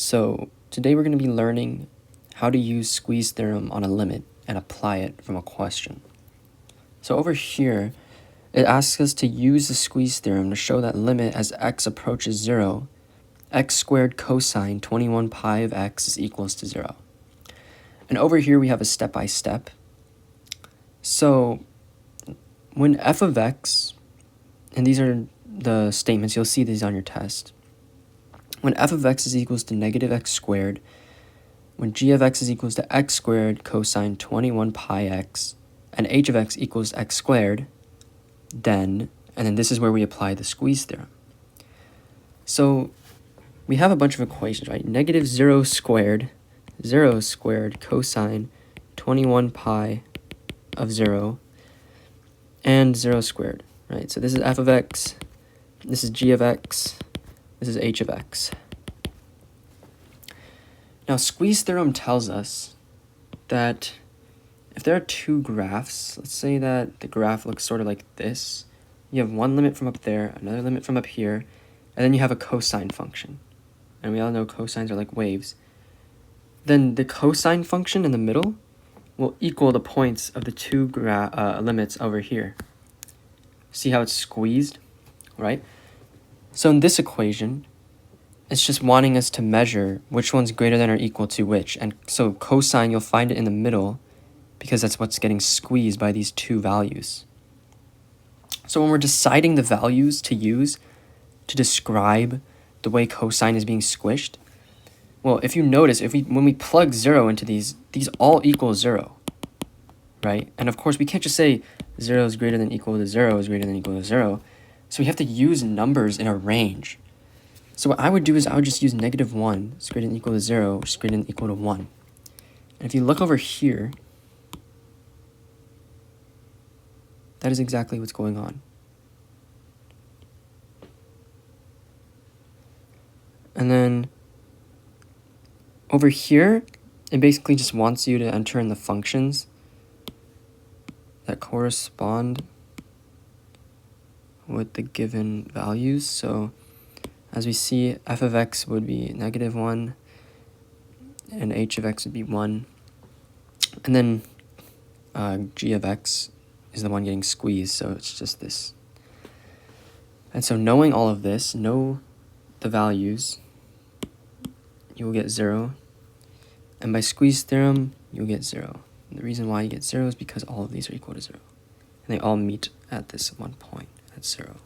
So today we're going to be learning how to use squeeze theorem on a limit and apply it from a question. So over here, it asks us to use the squeeze theorem to show that limit as x approaches 0, x squared cosine 21 pi of x is equals to 0. And over here we have a step-by-step. So when f of x, and these are the statements, you'll see these on your test. When f of x is equals to negative x squared, when g of x is equals to x squared cosine 21 pi x, and h of x equals x squared, and then this is where we apply the squeeze theorem. So we have a bunch of equations, right? Negative 0 squared cosine 21 pi of 0, and 0 squared, right? So this is f of x, this is g of x, this is h of x. Now, squeeze theorem tells us that if there are two graphs, let's say that the graph looks sort of like this. You have one limit from up there, another limit from up here, and then you have a cosine function. And we all know cosines are like waves. Then the cosine function in the middle will equal the points of the two limits over here. See how it's squeezed, right? So in this equation, it's just wanting us to measure which one's greater than or equal to which. And so cosine, you'll find it in the middle because that's what's getting squeezed by these two values. So when we're deciding the values to use to describe the way cosine is being squished, well, if you notice, when we plug 0 into these all equal 0, right? And of course, we can't just say 0 is greater than equal to 0 is greater than equal to 0. So we have to use numbers in a range. So what I would do is I would just use negative 1 is greater than equal to 0, which is greater than equal to 1. And if you look over here, that is exactly what's going on. And then over here, it basically just wants you to enter in the functions that correspond with the given values. So as we see, f of x would be negative 1, and h of x would be 1. And then g of x is the one getting squeezed, so it's just this. And so knowing all of this, know the values, you will get 0. And by squeeze theorem, you'll get 0. And the reason why you get 0 is because all of these are equal to 0. And they all meet at this one point at 0.